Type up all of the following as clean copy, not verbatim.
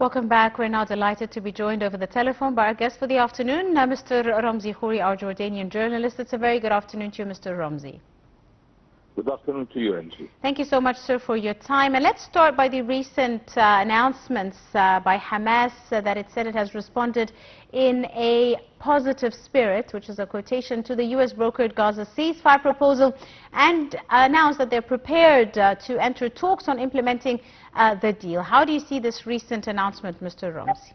Welcome back. We're now delighted to be joined over the telephone by our guest for the afternoon, Mr. Ramzy Khoury, our Jordanian journalist. It's a very good afternoon to you, Mr. Ramzy. Good afternoon to you, Angie. Thank you so much, sir, for your time. And let's start by the recent announcements by Hamas that it said it has responded in a positive spirit, which is a quotation, to the U.S. brokered Gaza ceasefire proposal, and announced that they're prepared to enter talks on implementing the deal. How do you see this recent announcement, Mr. Ramzy?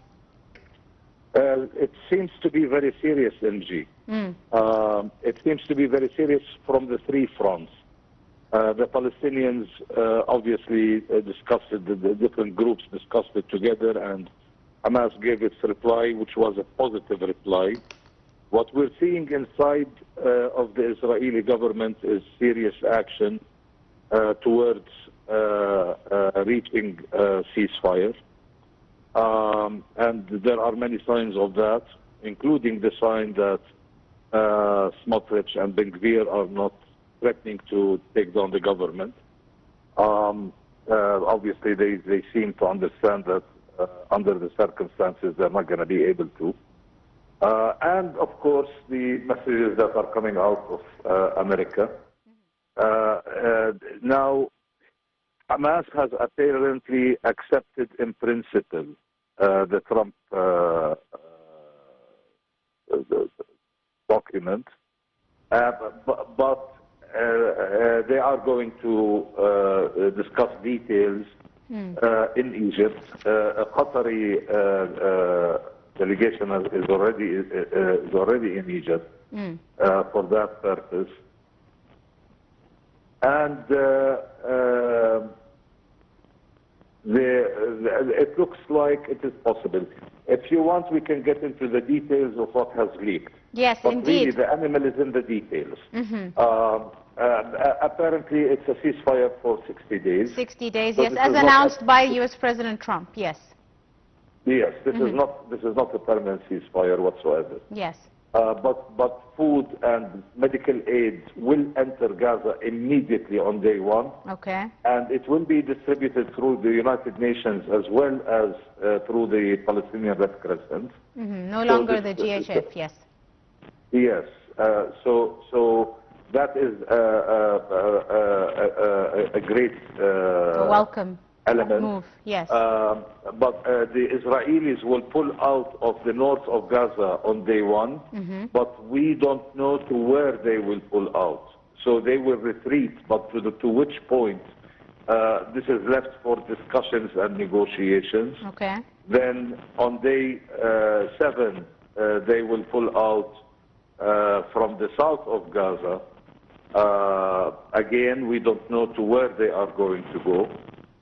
It seems to be very serious, Angie. It seems to be very serious from the three fronts. The Palestinians obviously discussed it, the different groups discussed it together, and Hamas gave its reply, which was a positive reply. What we're seeing inside of the Israeli government is serious action towards reaching ceasefire. And there are many signs of that, including the sign that Smotrich and Ben Gvir are not threatening to take down the government. Obviously, they seem to understand that under the circumstances, they're not going to be able to. And, of course, the messages that are coming out of America. Now, Hamas has apparently accepted in principle the Trump document, but they are going to discuss details in Egypt. A Qatari delegation is already in Egypt for that purpose. And it looks like it is possible. If you want, we can get into the details of what has leaked. Yes, but indeed. Really, the animal is in the details. Apparently, it's a ceasefire for 60 days. 60 days, so yes, as announced by U.S. President Trump, yes. Yes, this is not a permanent ceasefire whatsoever. Yes. But food and medical aid will enter Gaza immediately on day one. Okay. And it will be distributed through the United Nations as well as through the Palestinian Red Crescent. No longer the GHF, yes. Yes. So that is a great welcome element. Move, yes. But the Israelis will pull out of the north of Gaza on day one, but we don't know to where they will pull out. So they will retreat, but to which point, this is left for discussions and negotiations. Okay. Then on day 7, they will pull out from the south of Gaza. Again, we don't know to where they are going to go.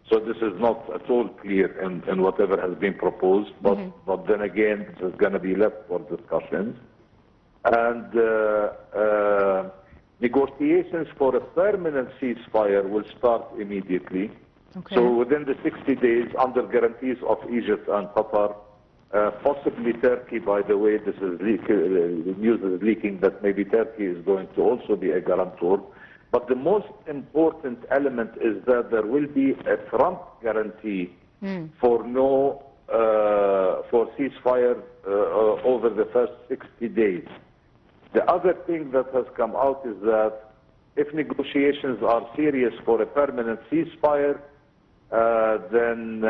So this is not at all clear in whatever has been proposed, but then again, this is going to be left for discussions. And negotiations for a permanent ceasefire will start immediately. Okay. So within the 60 days, under guarantees of Egypt and Qatar, possibly Turkey, by the way, this is the news is leaking that maybe Turkey is going to also be a guarantor. But the most important element is that there will be a Trump guarantee for for ceasefire over the first 60 days. The other thing that has come out is that if negotiations are serious for a permanent ceasefire, then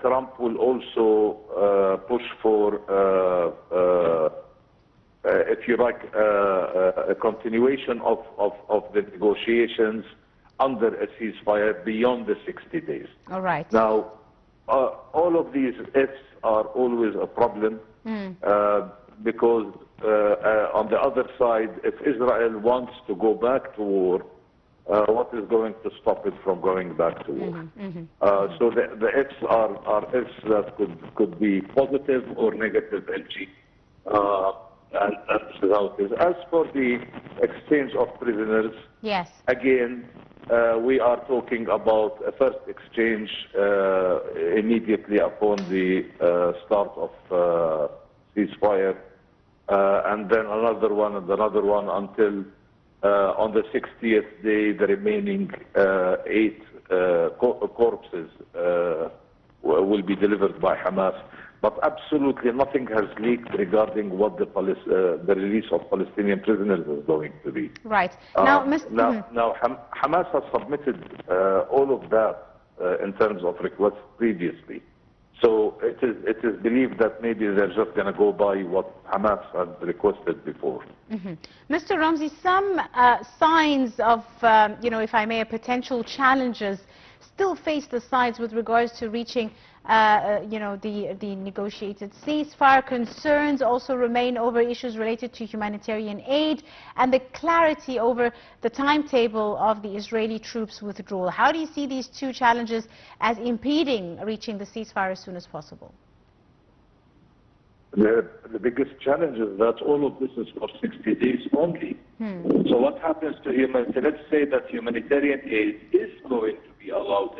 Trump will also push for if you like, a continuation of the negotiations under a ceasefire beyond the 60 days. All right. Now, all of these ifs are always a problem because on the other side, if Israel wants to go back to war, what is going to stop it from going back to war? So the ifs are ifs that could be positive or negative, LG. And this is how it is. As for the exchange of prisoners, yes, again, we are talking about a first exchange immediately upon the start of ceasefire, and then another one and another one until On the 60th day, the remaining 8 corpses will be delivered by Hamas. But absolutely nothing has leaked regarding what the release of Palestinian prisoners is going to be. Right. Now, Hamas has submitted all of that in terms of requests previously. So it is believed that maybe they're just going to go by what Hamas had requested before. Mr. Ramzy, some signs of, if I may, potential challenges still face the sides with regards to reaching, the negotiated ceasefire. Concerns also remain over issues related to humanitarian aid and the clarity over the timetable of the Israeli troops' withdrawal. How do you see these two challenges as impeding reaching the ceasefire as soon as possible? The biggest challenge is that all of this is for 60 days only. So what happens to humanitarian? Let's say that humanitarian aid is going to be allowed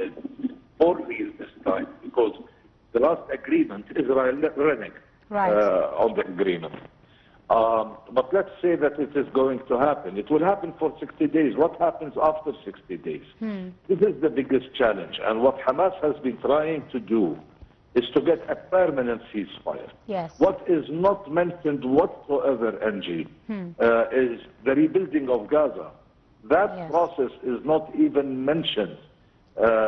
for real this time, because the last agreement, Israel reneged on the agreement. But let's say that it is going to happen. It will happen for 60 days. What happens after 60 days? This is the biggest challenge. And what Hamas has been trying to do is to get a permanent ceasefire. Yes. What is not mentioned whatsoever, Angie, is the rebuilding of Gaza. That process is not even mentioned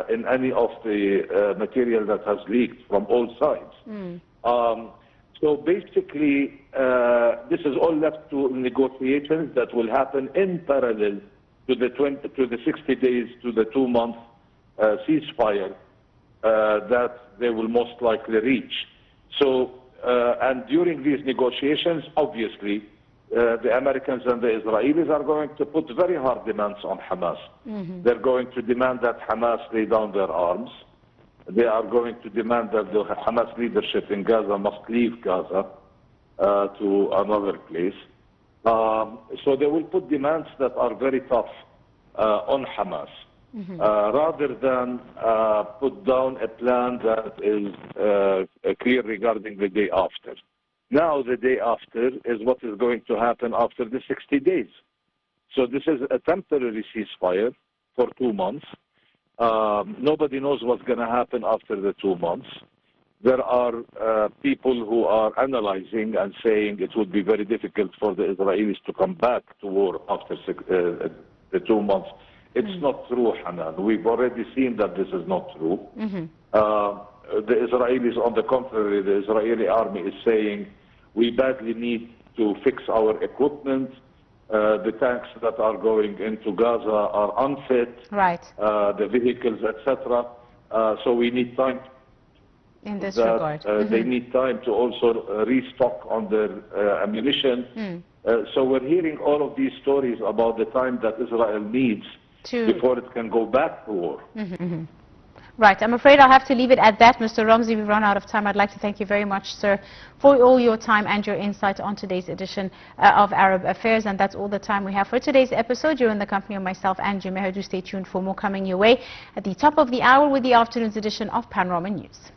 in any of the material that has leaked from all sides. So basically, this is all left to negotiations that will happen in parallel to the 60 days to the 2-month ceasefire that they will most likely reach. So, and during these negotiations, obviously, the Americans and the Israelis are going to put very hard demands on Hamas. They're going to demand that Hamas lay down their arms. They are going to demand that the Hamas leadership in Gaza must leave Gaza to another place. So they will put demands that are very tough on Hamas. Rather than put down a plan that is clear regarding the day after. Now the day after is what is going to happen after the 60 days. So this is a temporary ceasefire for 2 months. Nobody knows what's going to happen after the 2 months. There are people who are analyzing and saying it would be very difficult for the Israelis to come back to war after the 2 months. It's not true, Hanan. We've already seen that this is not true. The Israelis, on the contrary, the Israeli army is saying we badly need to fix our equipment. The tanks that are going into Gaza are unfit. Right. The vehicles, etc. So we need time. In this regard. They need time to also restock on their ammunition. So we're hearing all of these stories about the time that Israel needs before it can go back to war. Right. I'm afraid I'll have to leave it at that. Mr. Ramzy, we've run out of time. I'd like to thank you very much, sir, for all your time and your insight on today's edition of Arab Affairs. And that's all the time we have for today's episode. You're in the company of myself and Jim. Do stay tuned for more coming your way at the top of the hour with the afternoon's edition of Panorama News.